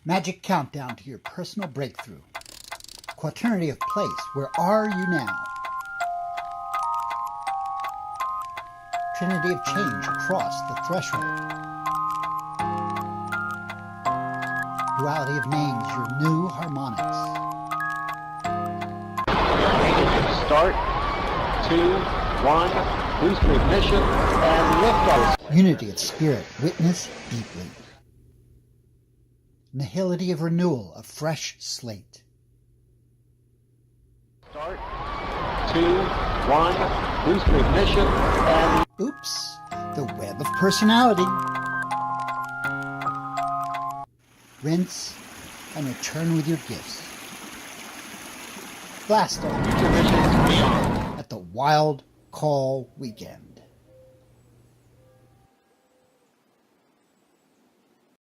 Magic countdown to your personal breakthrough. Quaternity of place, where are you now? Trinity of change across the threshold. Duality of names, your new harmonics. Start, 2, 1, boost ignition, and liftoff. Unity of spirit, witness deeply. Nihility of renewal, a fresh slate. Start, 2, 1, boost ignition, and... Oops, the web of personality. Rinse and return with your gifts. Blast off at the Wild Call Weekend.